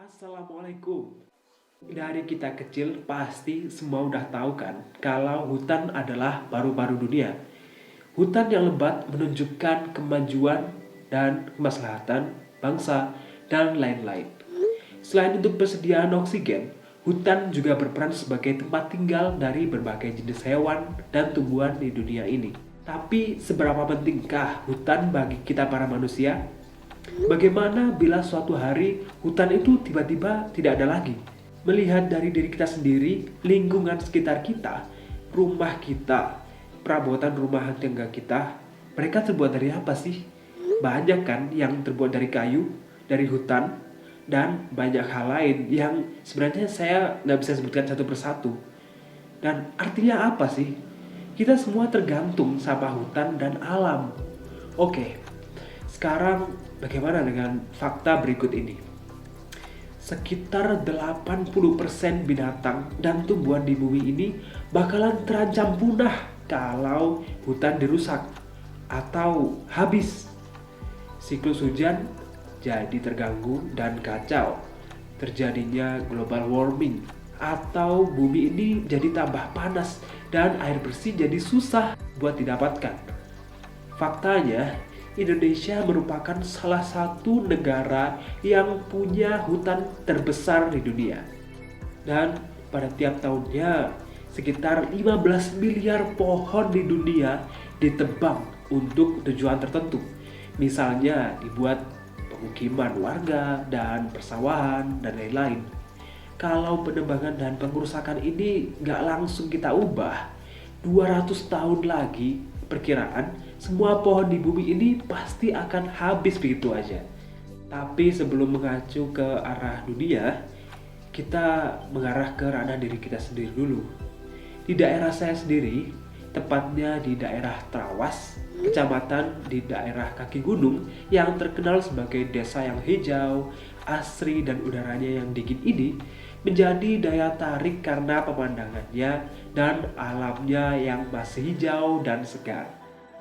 Assalamualaikum. Dari kita kecil pasti semua udah tahu kan kalau hutan adalah paru-paru dunia. Hutan yang lebat menunjukkan kemajuan dan kemaslahatan bangsa dan lain-lain. Selain untuk persediaan oksigen, hutan juga berperan sebagai tempat tinggal dari berbagai jenis hewan dan tumbuhan di dunia ini. Tapi seberapa pentingkah hutan bagi kita para manusia? Bagaimana bila suatu hari hutan itu tiba-tiba tidak ada lagi? Melihat dari diri kita sendiri, lingkungan sekitar kita, rumah kita, perabotan rumah tangga kita, mereka terbuat dari apa sih? Banyak kan yang terbuat dari kayu, dari hutan, dan banyak hal lain yang sebenarnya saya nggak bisa sebutkan satu persatu. Dan artinya apa sih? Kita semua tergantung sama hutan dan alam. Oke, sekarang bagaimana dengan fakta berikut ini? Sekitar 80% binatang dan tumbuhan di bumi ini bakalan terancam punah kalau hutan dirusak atau habis. Siklus hujan jadi terganggu dan kacau. Terjadinya global warming atau bumi ini jadi tambah panas dan air bersih jadi susah buat didapatkan. Faktanya, Indonesia merupakan salah satu negara yang punya hutan terbesar di dunia. Dan pada tiap tahunnya, sekitar 15 miliar pohon di dunia ditebang untuk tujuan tertentu. Misalnya dibuat pemukiman warga dan persawahan dan lain-lain. Kalau penebangan dan pengerusakan ini nggak langsung kita ubah, 200 tahun lagi perkiraan semua pohon di bumi ini pasti akan habis begitu aja. Tapi sebelum mengacu ke arah dunia, kita mengarah ke ranah diri kita sendiri dulu. Di daerah saya sendiri, tepatnya di daerah Trawas, kecamatan di daerah kaki gunung yang terkenal sebagai desa yang hijau, asri dan udaranya yang dingin ini, menjadi daya tarik karena pemandangannya dan alamnya yang masih hijau dan segar.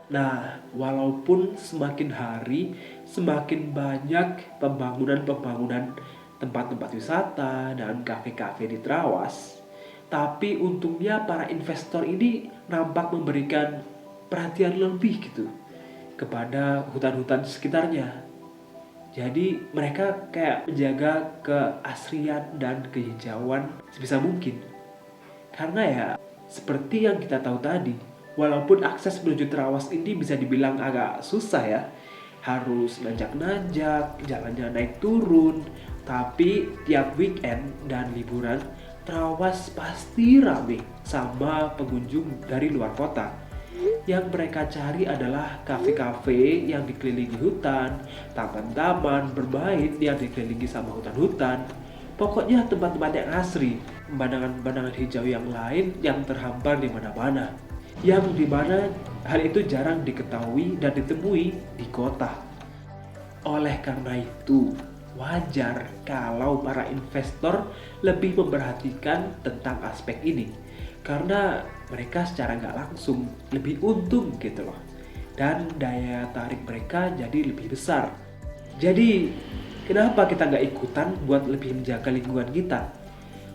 Nah, walaupun semakin hari semakin banyak pembangunan-pembangunan tempat-tempat wisata dan kafe-kafe di Trawas, tapi untungnya para investor ini nampak memberikan perhatian lebih gitu kepada hutan-hutan sekitarnya. Jadi mereka kayak menjaga keasrian dan kehijauan sebisa mungkin. Karena ya seperti yang kita tahu tadi, walaupun akses menuju Trawas ini bisa dibilang agak susah ya, harus nanjak-nanjak, jalannya naik turun, tapi tiap weekend dan liburan Trawas pasti rame sama pengunjung dari luar kota. Yang mereka cari adalah kafe-kafe yang dikelilingi hutan, taman-taman bermain yang dikelilingi sama hutan-hutan. Pokoknya tempat-tempat yang asri, pemandangan-pemandangan hijau yang lain yang terhampar di mana-mana. Yang dimana hal itu jarang diketahui dan ditemui di kota. Oleh karena itu, wajar kalau para investor lebih memperhatikan tentang aspek ini. Karena mereka secara nggak langsung lebih untung gitu loh. Dan daya tarik mereka jadi lebih besar. Jadi kenapa kita nggak ikutan buat lebih menjaga lingkungan kita?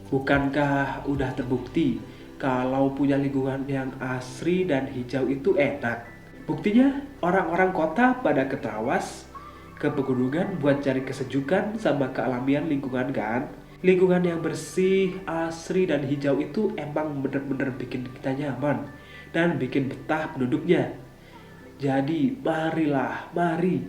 Bukankah udah terbukti kalau punya lingkungan yang asri dan hijau itu enak? Buktinya orang-orang kota pada ke Trawas, ke pegunungan buat cari kesejukan sama kealamian lingkungan kan? Lingkungan yang bersih, asri, dan hijau itu emang bener-bener bikin kita nyaman dan bikin betah penduduknya. Jadi mari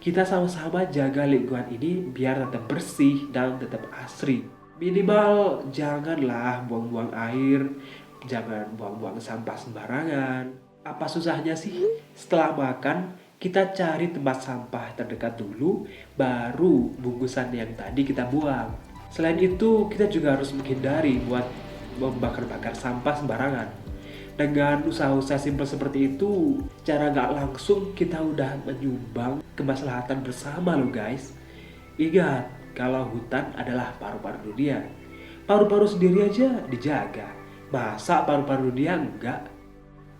kita sama-sama jaga lingkungan ini biar tetap bersih dan tetap asri. Minimal janganlah buang-buang air, jangan buang-buang sampah sembarangan. Apa susahnya sih? Setelah makan, kita cari tempat sampah terdekat dulu, baru bungkusan yang tadi kita buang. Selain itu, kita juga harus menghindari buat membakar-bakar sampah sembarangan. Dengan usaha-usaha simpel seperti itu, cara nggak langsung kita udah menyumbang kemaslahatan bersama loh guys. Ingat, kalau hutan adalah paru-paru dunia. Paru-paru sendiri aja dijaga. Masa paru-paru dunia enggak?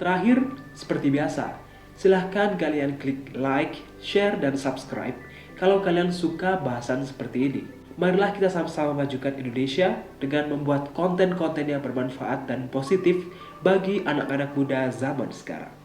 Terakhir, seperti biasa, silahkan kalian klik like, share, dan subscribe kalau kalian suka bahasan seperti ini. marilah kita sama-sama majukan Indonesia dengan membuat konten-konten yang bermanfaat dan positif bagi anak-anak muda zaman sekarang.